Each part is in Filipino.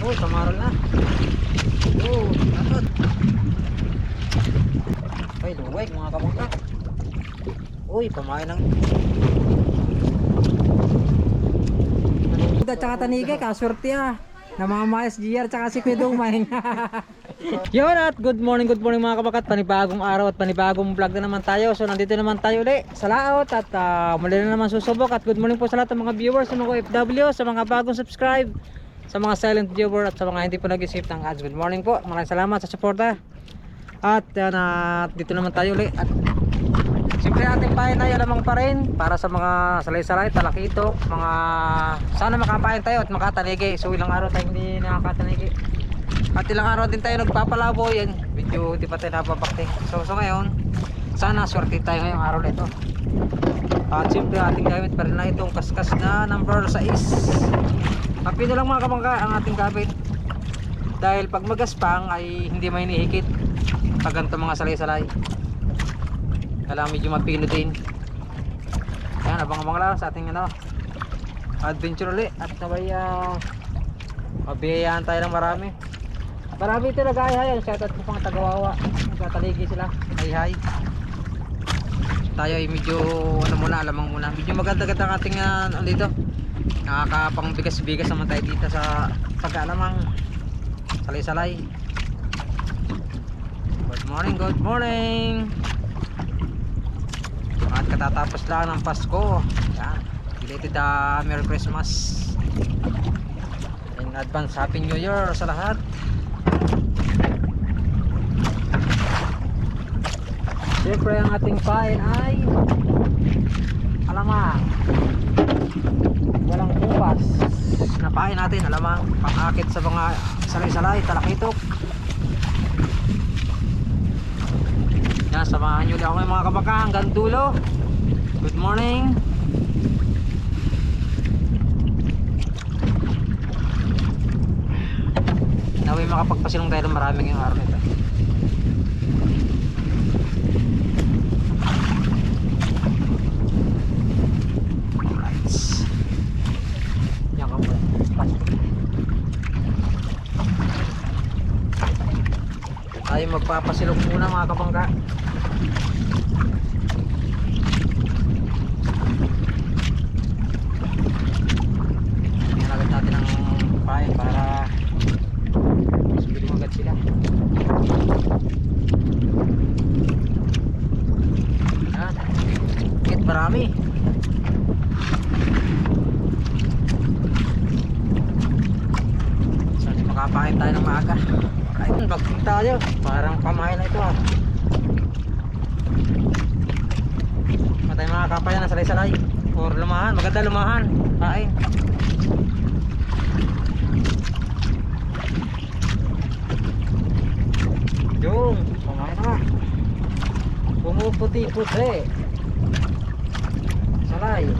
Oh, samaral na. Oh, nakot. Ay, luwag mga kabangka. Uy, pamain ng at saka tanigay, kasurti na mga Miles GR tsaka si Kuya Dumay. Yun at good morning mga kabakat. Panibagong araw at panibagong vlog na naman tayo. So nandito naman tayo ulit sa laot at muli na naman susubok. At good morning po sa lahat ng mga viewers, sa mga OFW, sa mga bagong subscribe, sa mga silent viewer at sa mga hindi po nag-isip ng ads. Good morning po, maraming salamat sa suporta. At dito naman tayo ulit. At siyempre ating pain ay alamang pa rin para sa mga salay-salay, talakitok, mga sana makapain tayo at makatanigi. So ilang araw tayo hindi nakakatanigi. At ilang araw din tayo nagpapalabo yan. Video hindi pa tayo napapakting. So ngayon, sana swerte tayo ngayong araw na ito. At siyempre ating gamit pa rin na itong kaskas na number 6. Happy na lang mga kabangka ang ating gamit. Dahil pag magaspang ay hindi may hinihikit. Pag ganito mga salay-salay, kailangan medyo mapilo din. Ayan, abang-abang lang sa ating adventure ulit. At nabay mabiyayaan tayo ng marami. Marami ito nag-hi-hi. Shoutout po pang Tagawawa. Nagkataligi sila. Hi-hi. Tayo ay medyo muna, alamang muna. Medyo maganda-ganda ang ating dito. Nakakapang bigas-bigas naman tayo dito sa pagkaalamang salay-salay. Good morning. At katatapos lang ng Pasko. Yan. Belated Merry Christmas in advance, Happy New Year sa lahat. Siyempre ang ating pain ay alamang walang bukas na pain natin, alamang pang-akit sa mga salay-salay, talakitok. Yan, samahan nyo ulit ako mga kabaka hanggang dulo. Good morning. Naway makapagpasilong tayo ng maraming yung araw nito. Yan ka muna. Tayo magpapasilong muna mga kabangka. Nilagay natin ang pain para subiling agad sila. Yan, higit marami. So makapain tayo ng maaga. Ayun, bagting tayo. Parang pamain na ito Matay mga kapayan na salay-salay. Or lumahan, maganda lumahan. Kain. Yung, pamain na. Pumuputi-puti. Salay.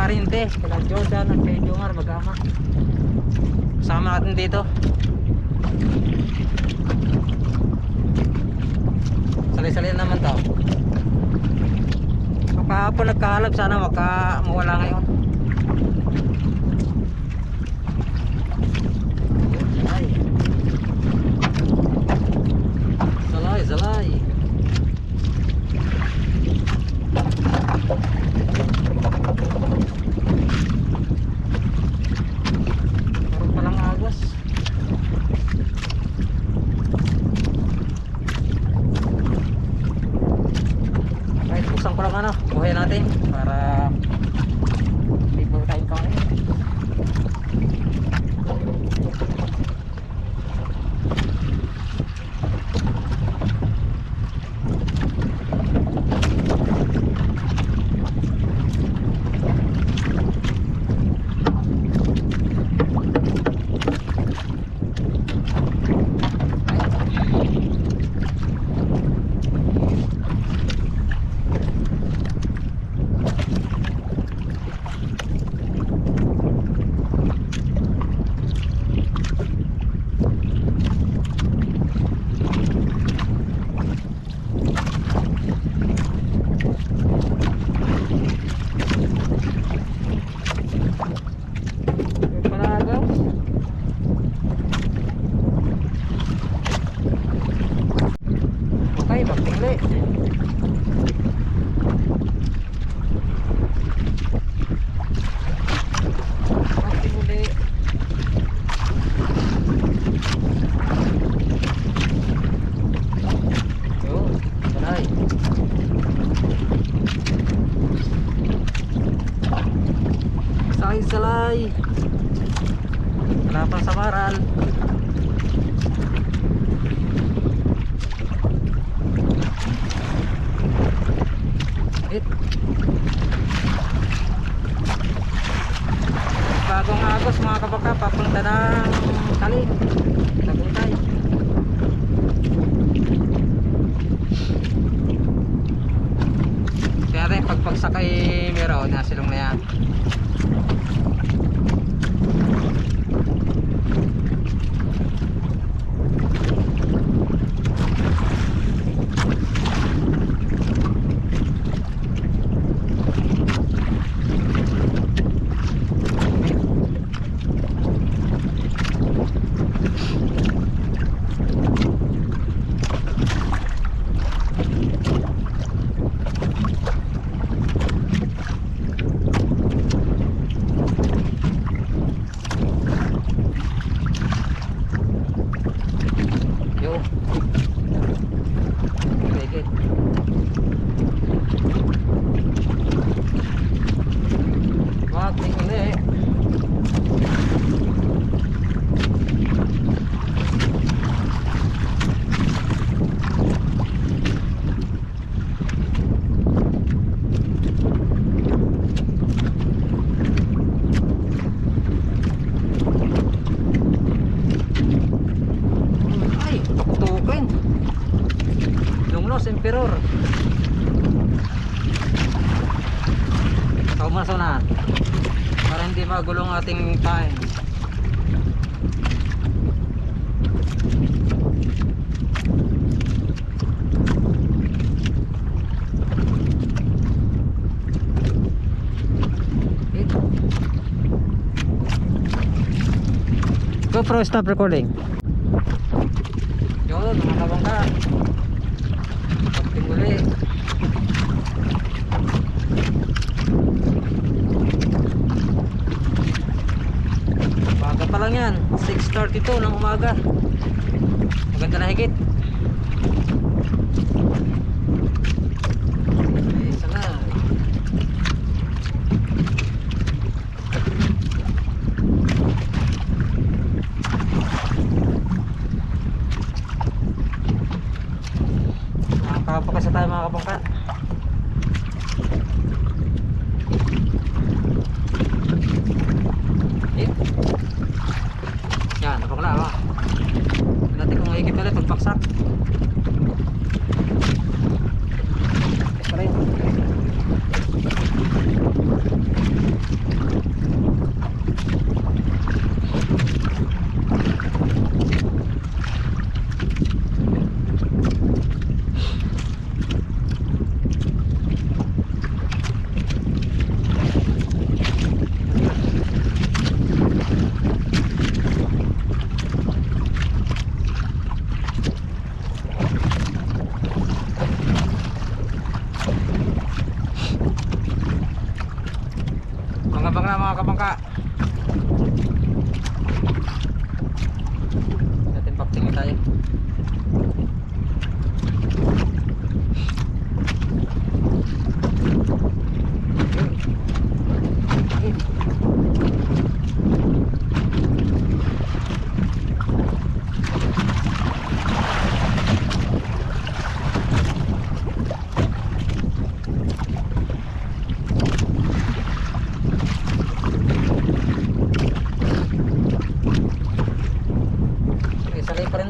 Parinte, kila Jordan at kay Jomar mag-ama. Kasama natin dito. Sali-sali naman to. Kahapon nagkahalab, sana mawala ngayon. Zalay, zalay. Parang palang agos. Kahit buksan ko lang ano, buhay natin para hindi po tayong kain. Okay, magtingli. Magtingli. Yun, salay. Salay. Wala pang samaral. Bagong agos mga kabaka, papunta ng Taling, Taguntay. Kaya rin pagpagsakay meron na silong na yan. Emperor. Kaumasonan para hindi magulong ating time. GoPro stop recording. Yun, mga kabangka. Muli. Baga pa lang yan, 6:32 ng umaga. Maganda na higit. Isa na. Nakakapagkasa tayo mga kabangka. Yan, napakala ba? Natin kung higit ulit pagpaksak. Ito rin.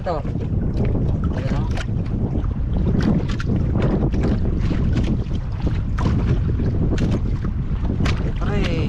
to. Ayan o. Pare.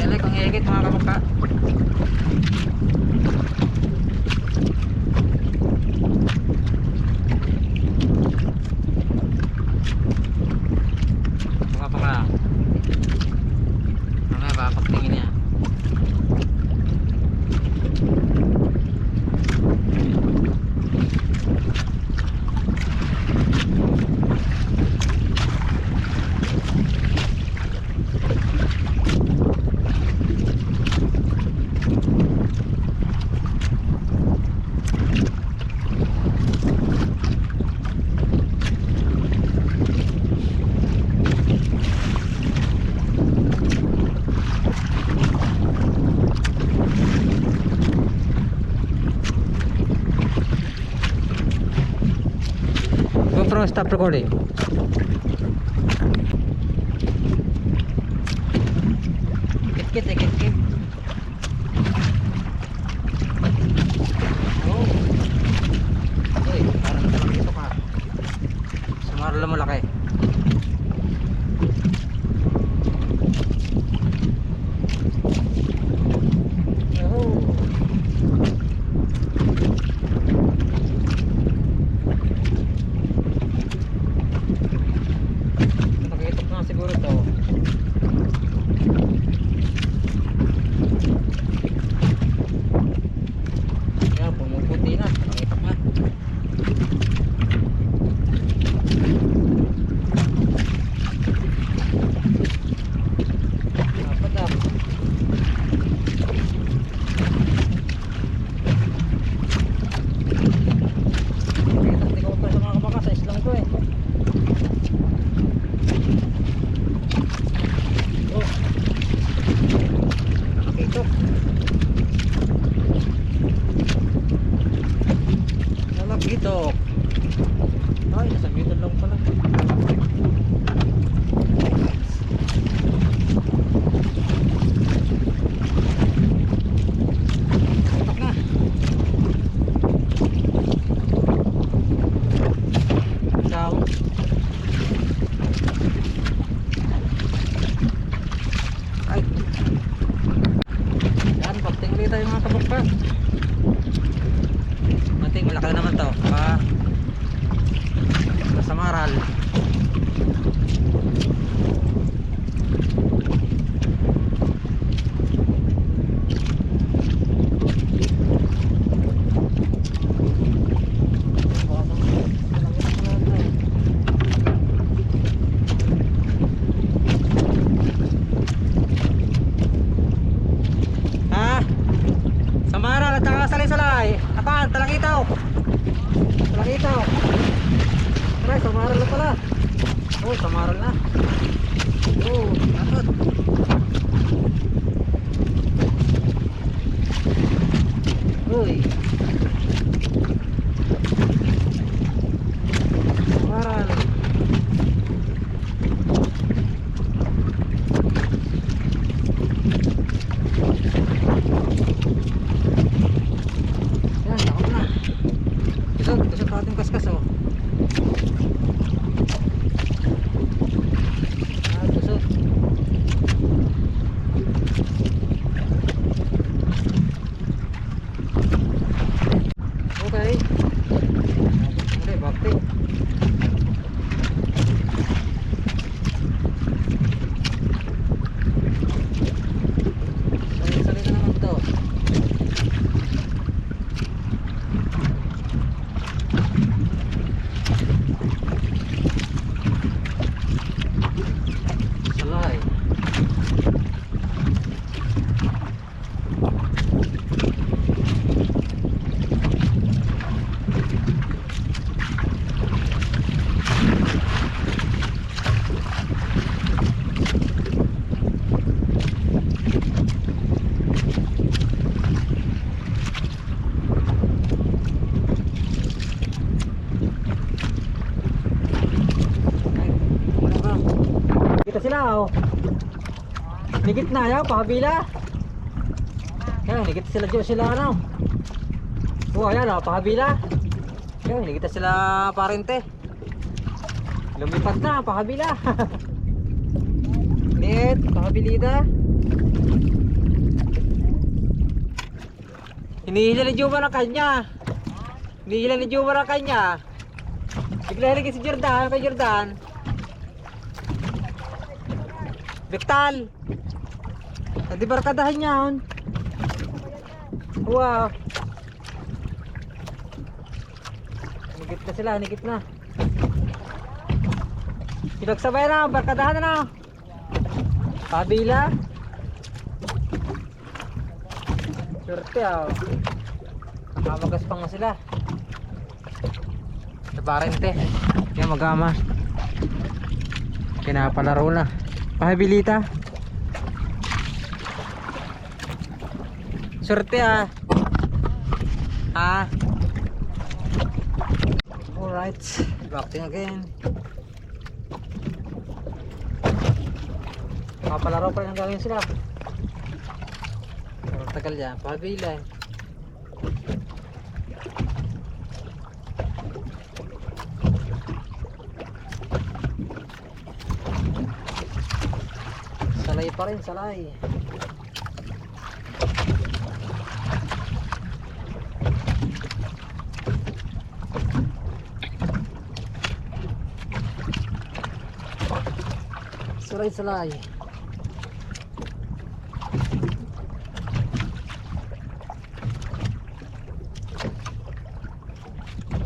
Telik ang higit mga kabaka. Mga kabaka. Mamaya ba pagtingin niya. GoPro, stop recording. Kit. Oh. Uy, parang naman dito ka. Sumarala mo laki. Oh. Nakikitok na siguro to. Kaya pumuputi na, nakikitok na. Dapat ah. Nakikitok ko pa sa mga kabaka, sa islang ko eh. Oh. Nakikitok. Nakikitok. Ay, nasa bitan lang pala. Nakikitok na. Ciao. Ay. Yan, pagting ulit tayo mga kabukpa. Mating, malaki na naman to. Sa Maral. Sa Maral at saka Salay-Salay. Apaan? Talakitaw. Tara, sa Maral na pala. Oh, sa Maral na. Oh, dapat. Uy. Maral. Yan, takot na. Kusot pa ating kaskas oh. Kusot. Okay. Okay, bakti. Kita sila oh. Nigit na ayaw, pahabila. Yan, nigit sila dyan sila ano. Oh, ayan oh, pahabila. Yan, nigit na sila parente. Lumipad na, pahabila. Nit, pahabilida. Hinihila ni Juma ng kanya. Hinihila ni Juma ng kanya. Bigla haligi si Jordan, kay Jordan. Bektal. Hindi barkadahan niya yun. Wow. Nigit na sila, nigit na. Pinagsabay na, barkadahan na na. Pabila. Surte ah. Nakamagas pa nga sila. Sa parente. Kaya magama. Kinapalaro na. Pahabilita. Surte ah. Ah. Alright. Backing again. Kapalaro pa rin ang gawin sila. Pero tagal yan. Pahabila eh. Salay pa rin, salay. Salay, salay.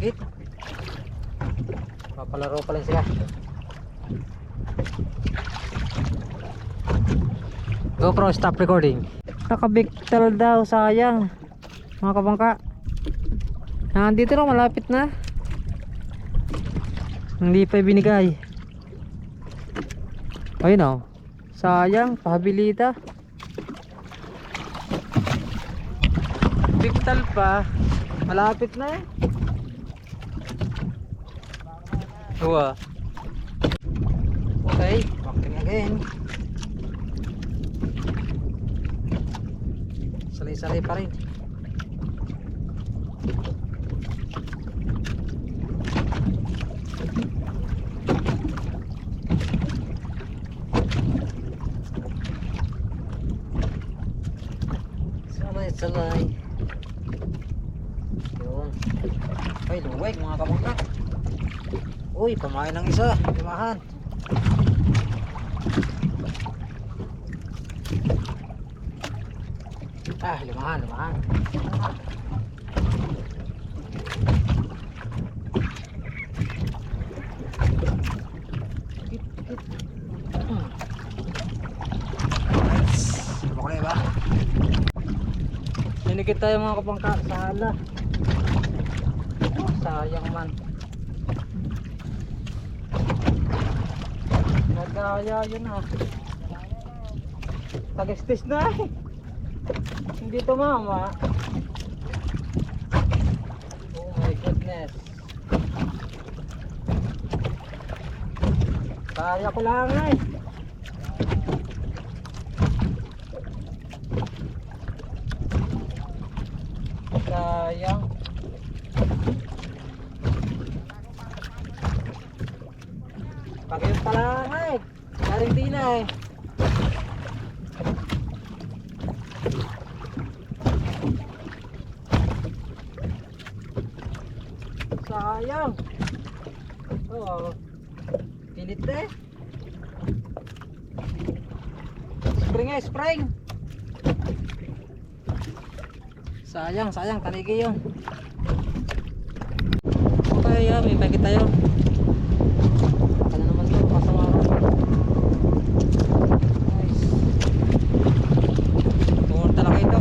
Git. Papalaro pa lang sila. GoPro stop recording. Nakabiktal daw, sayang. Mga kabangka. Nandito na, malapit na. Hindi pa binigay. Ayun o. Sayang, pahabilita. Biktal pa. Malapit na eh. Uwa. Okay, walking again. Salay-salay pa rin. Salay-salay. Yun. Ay, luwag mga kabangka. Uy, pamain ng isa. Limahan. Ah, limahan, limahan. Makulay ba? Ninikit tayo mga kabangka sa hala. Oh, sayang man. Nagaya yun ah. Tagistis na eh. Hindi tumama. Oh my goodness. Kaya ko lang eh. Sayang. Pagayong pala eh. Daring di na eh. Sayang. Oh. Pinit eh. Spring eh, spring. Sayang, sayang, taligi yun. Okay, may pagkit tayo. Ano naman ito, pasawaro. Nice. Tuwag talaga ito.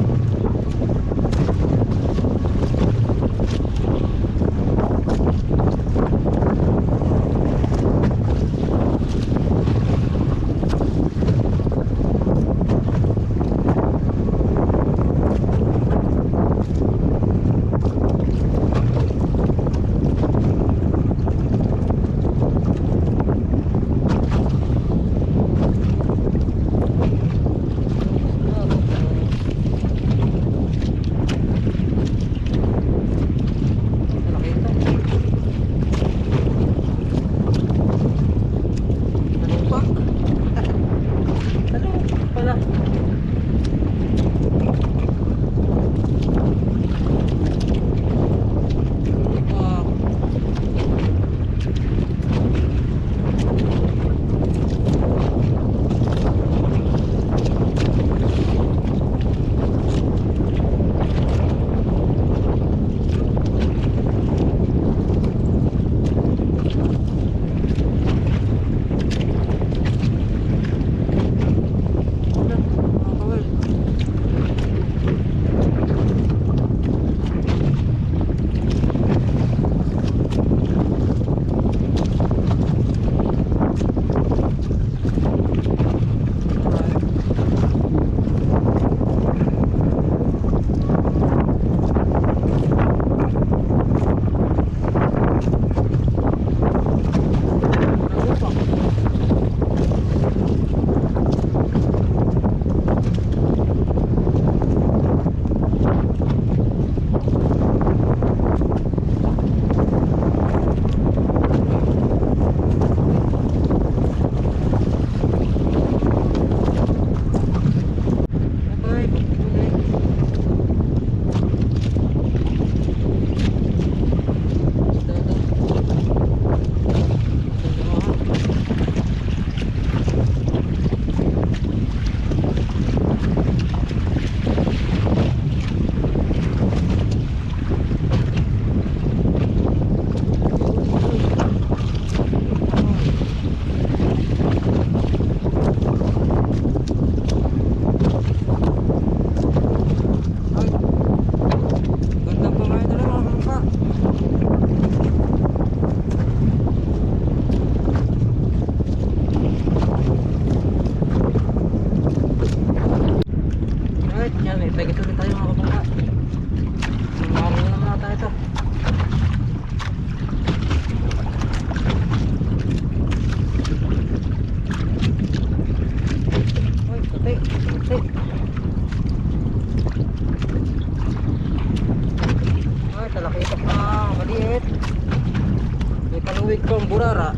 Pauwi ko ang Burara.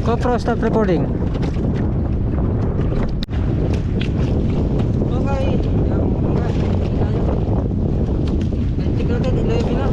GoPro, stop recording. Okay. Tingnan natin, 11 lang.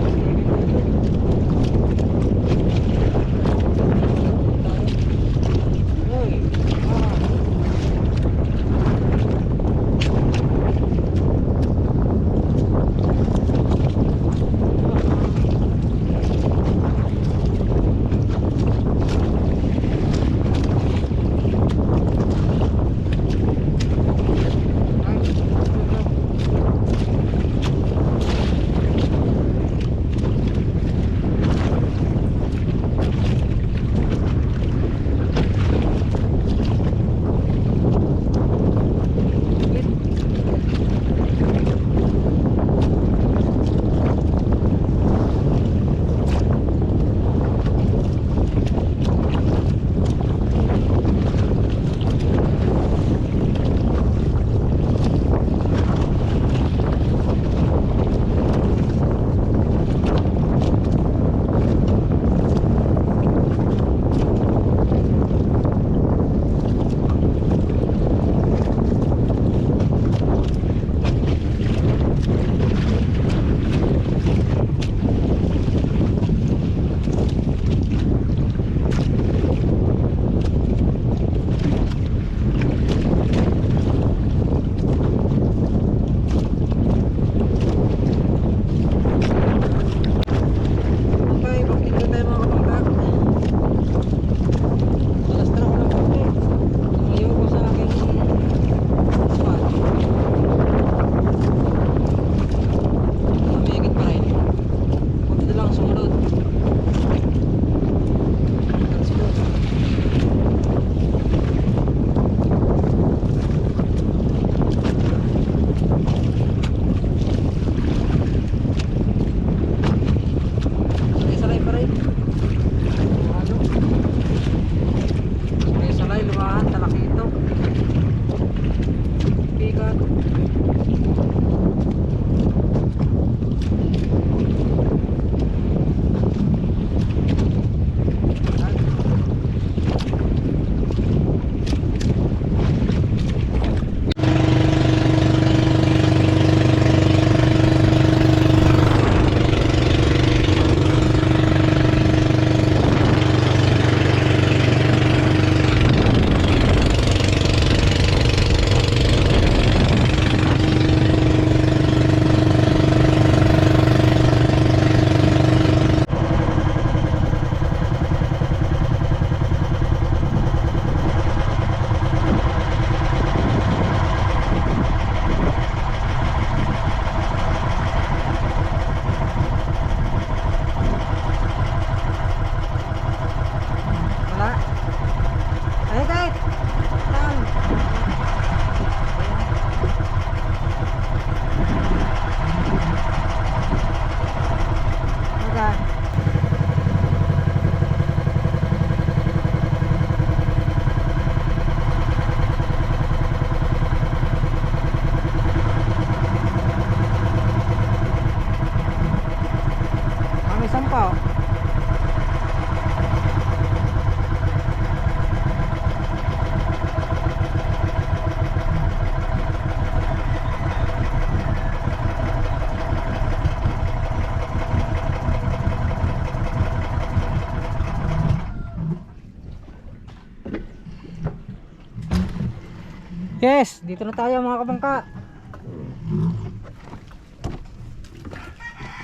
Yes, dito na tayo mga kabangka.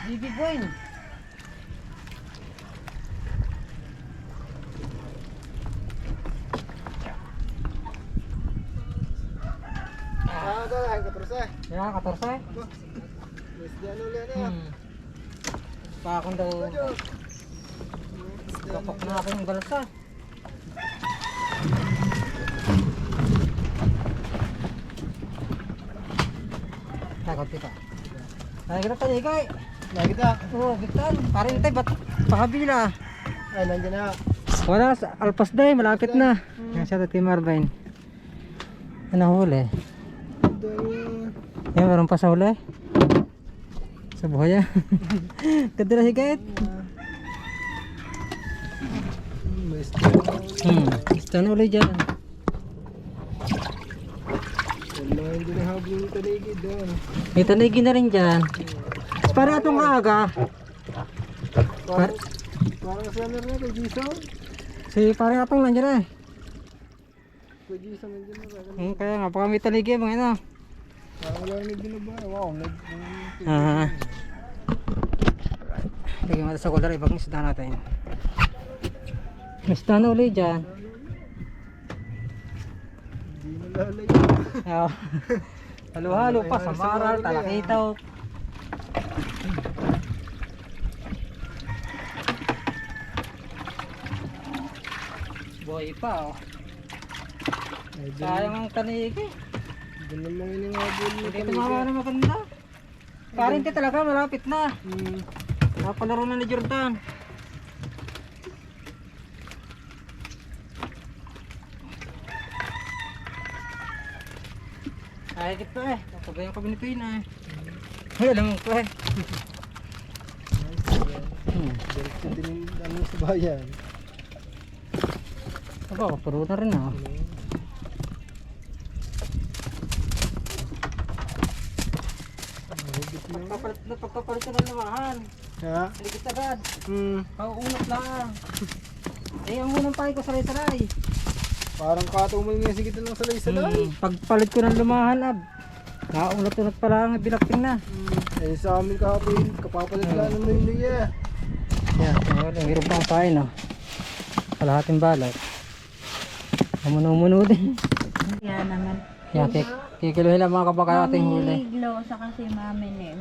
Bibi Boy. Ya, 14. Pa akong daw. Kapok na ako yung balsa. Takot kita. Ay, kita tayo ikay. Lagi kita. Oo, bitan. Parang tayo, ba't pakabila? Ay, nandiyan na. Wala, alpas na malapit na. Yan siya kay Marvin. Ano huli? Yan, meron pa sa huli. Sa buhaya. Ganda na higit. Gusto na ulit dyan. Wala, hindi na habol yung taligid doon. May tanigi na rin dyan. Para itong kaaga. Parang summer na kay Jason. Si parang atong nandiyan eh. Kay Jason nandiyan na. Kaya nga, baka may tanigi mga ina. Parang wala na binaba. Wow, Lagyan natin sa kulay, ibang isda natin. Isda na ulit dyan. Hindi na lalayo. Halo-halo pa sa maral, talakitaw. Buhay pa oh. Sayang ang tanigi. Doon naman yung habol Hindi tumawa na maganda. Parinti talaga, malapit na. Napalaro na ni Jordan. Ay, kita eh. Kabayan kami ni Pina eh. Ay, alam ko eh. Diretso din yung sa bayan. Aba, kapuro na rin ah. Pagpapalit ka ng lamahan. Ha? Ligit agad. Pauunat lang. Eh, ang unang pahay ko saray-saray. Parang katumal nga sige lang salay-salay. Pagpalit ko ng lumahan ab. Naunat-unat pa lang, binakting na. Eh sa amin kahapon, kapapalit lang ng Maynila. Yeah, mayroon pang pahay no. Kalahating balot. Umuno-umuno din. Yan naman. Yan, kikiluhin lang mga kapag ating huli. Mami glow sa kasi mami nin.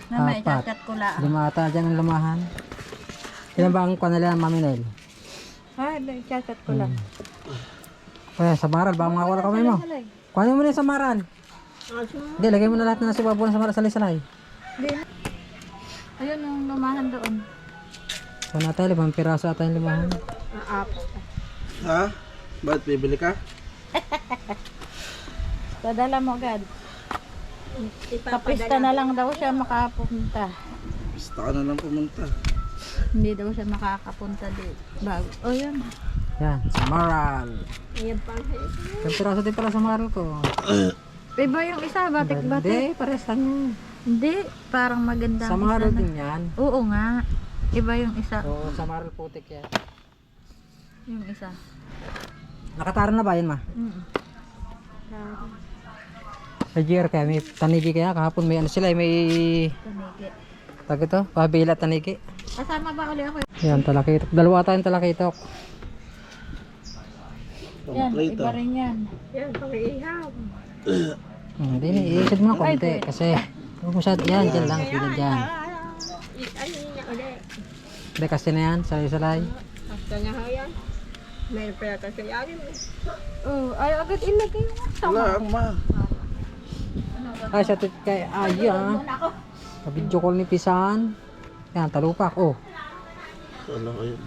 Na may Apat. jacket ko lang. Lumata dyan ang lumahan. Ilan ba ang kanila Mami Nel? Ay, may jacket ko lang. Kaya sa maral, ba mga wala kamay mo? Kuhanin mo na yung sa maral. Hindi, lagay mo na lahat na nasa babo na sa maral, salay-salay. Ayun yung lumahan doon. Kung natin, 5 piraso ata yung lumahan. Ha? Ba't bibili ka? Padala mo agad. Kapista na lang daw siya makapunta. Basta ka na lang pumunta. Hindi daw siya makakapunta dito. Bago. O yun. Yan, sa maral. Ayan pang 5 piraso din pala sa maral ko. Iba yung isa, batik-batik. Hindi, pares lang yun. Hindi, parang maganda. Sa maral din yan. Oo nga. Iba yung isa. So, sa maral putik yan. Yung isa. Nakatara na ba yun ma? Sa GR kaya may tanigi kaya kahapon may ano sila may Tanigi. tag ito, pabila tanigi. Kasama ba uli ako? Yan talakitok. Dalawa tayong talakitok. Yan, iba rin yan. Yan, pang-iham. Hindi, iisip mo na konti kasi huwag masyado yan, dyan lang, pila dyan. Hindi kasi na yan, salay-salay. Hasta nga ho yan. May pera kasi yarin mo. Oh, ay agad ilagay mo. Wala, ma. Ay, sa tit kay Aya. Sa video call ni Pisan. Yan, talupak. Oh, Wala ko yun.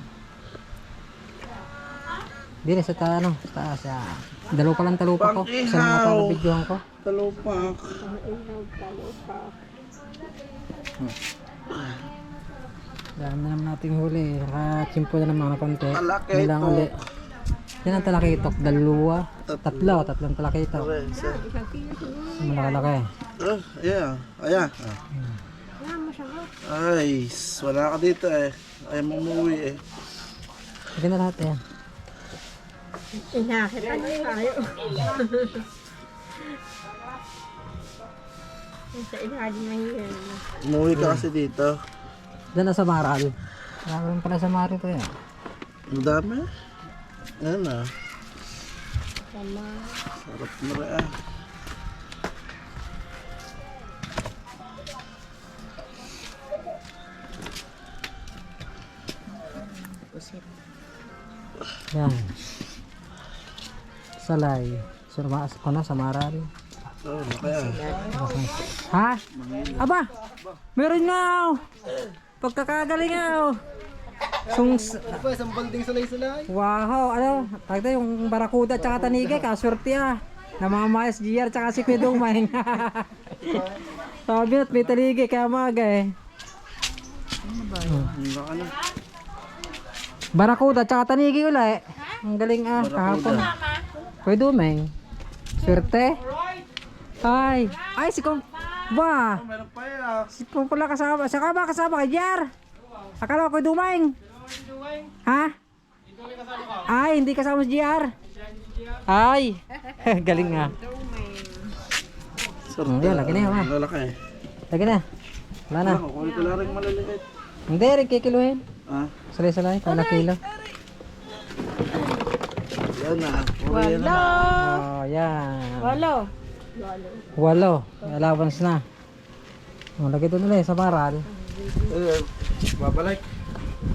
dili sa ano, sa taas. Dalawa pa lang talupak ko. Isa na nga pala videohan ko. Talupak. Dami na naman nating huli. Nakachimpo na naman na konti. Talakitok. Nilang uli. Yan ang talakitok. Dalawa. Tatlong talakitok. Okay, isa. Malakalaki. Yeah. Ayan. Ay, wala ka dito eh. Ayaw mo umuwi eh. Sige na lahat yan. Inakitan tayo. Sa ilalim ng yun. Umuwi ka kasi dito. Diyan na sa Maral. Marami pala sa Maral to yan. Ang dami. Ayan na. Sarap na rin ah. Yan. Salay. Surma ko na sa maral. Oh, kaya. Ha? Aba! Meron nga oh. Pagkakagaling nga oh. Ano pa, isang balding salay-salay. Wow, ano? Tagda yung barakuda tsaka tanigay, kasurti ah. Namamayas GR tsaka si Pidong Mahing. Sabi na't may tanigay kaya maga eh. Ano? Barakuda tsaka tanigay uli. Ang galing ah, kahapon. Pwede umeng. Swerte. Ay, si Kong. Ba? Meron pa yan. Si Kong pala kasama. Saka ba kasama kay JR? Akala ko dumeng. Ha? Ay, hindi kasama si JR. Ay, galing nga. Sarap. Yan, lagi na yan, ha? Lalaki. Lagi na. Wala na. Kukulit ko lang rin maliliit. Hindi, rin kikiluhin. Ah, Salay-salay, kala kilo. yan na. Puro yan na. Oh, yan. Walo. 8. Allowance na. Oh, lagi doon ulit sa maral. Babalik.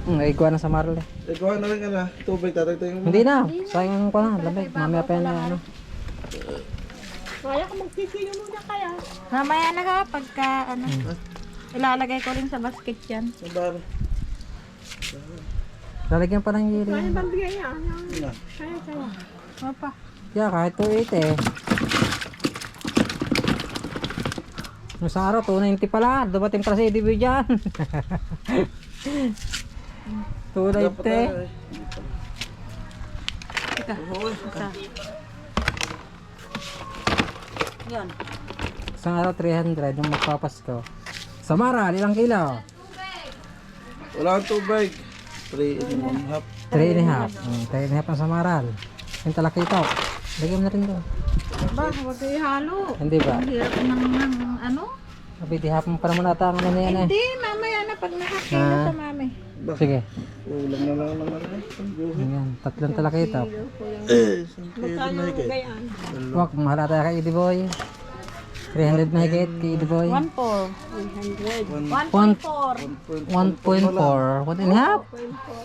Naigwa na sa maral eh. Ikaw na rin ka na. Tubig, tatagtagin mo. Hindi na, sayang ko na. Lamig, mamaya pa yan na ano. Kaya ka magkikilo muna kaya. Mamaya na ka pagka ano. Ilalagay ko rin sa basket yan. Sabar. Lalagyan pa ng yiri. Kaya bang bigay niya? Ano? Kaya. Opa. Yeah, kahit 280 eh. Nung sa araw, 290 pala. Dumating pa sa EDB dyan. 290. Teka. Isa. Yan. Isang araw, 300 yung magpapasko. Sa maral, ilang kilo? Wala kang tubig. 3.5. 3.5. 3.5 ang sa maral. Yung talakito. Lagyan mo na rin doon. Ba, huwag kayo ihalo. Hindi ba? Ang hirap ng ano? Abiti hapon pa naman ata ang ano na yan eh. Hindi, mamaya na pag nakakilo Ah. sa mami. Sige. Ulam na lang naman eh. Ayan, 3 talakito. Isang kilo na higit. Gayaan. Wag, mahal ata kay Eddie Boy. 300 na higit kay Eddie Boy. 1.4. 1.4. 1.4. 1.5?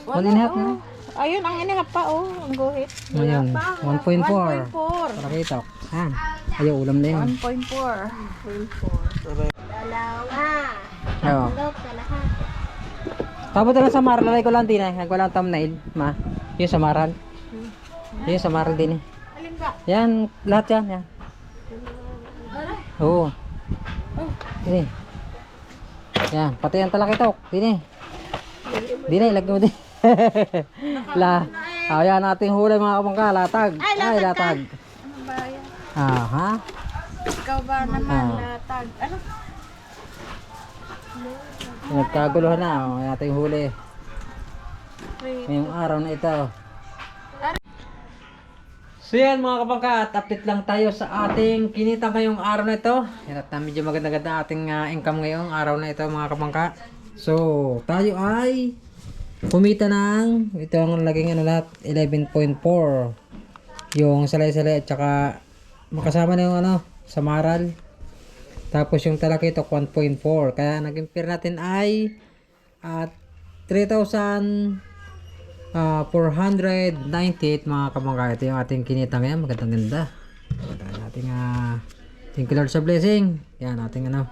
1.5 na. Ayun, ang inihap pa oh. Ang guhit. Ngayon, 1.4. 1.4. Talakito. Yan. Ayaw, ulam na yun. 1.4. Oo. Tapos na sa maral, lalay ko lang din eh. Walang thumbnail, ma. Yung sa maral. Yung sa maral din eh. Alin ba? Yan, lahat yan. Yan. Oo. Dini. Yan, pati yung talakitok. Dini. Dini, lagyan mo din. Ayan nating huli mga kamangka. Latag. Ay, latag. Ano ba yan? Aha. Ikaw ba naman latag? Ano? Nagkaguluhan na. Ayan nating huli. Ngayong araw na ito. So yan mga kabangka, update lang tayo sa ating kinita ngayong araw na ito. Yan at medyo maganda-ganda ating income ngayong araw na ito mga kabangka. So tayo ay kumita ng ito ang laging ano lahat 11.4 yung salay-salay at saka makasama na yung ano sa maral. Tapos yung talakitok 1.4 kaya naging pair natin ay 3,498 mga kabangka. Ito yung ating kinita ngayon, magandang ganda. Ating thank you Lord sa blessing. Yan ating ano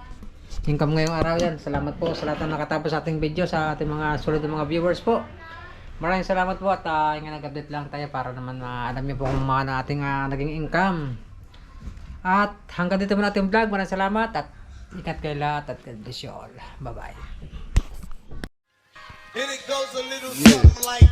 income ngayong araw yan. Salamat po sa lahat ng nakatapos sa ating video, sa ating mga sulit na mga viewers po. Maraming salamat po at nag-update lang tayo para naman alam niyo po kung mga ating naging income. At hanggang dito muna ating vlog. Maraming salamat at ingat kayo lahat at God bless you all. Bye bye. And it goes a little something like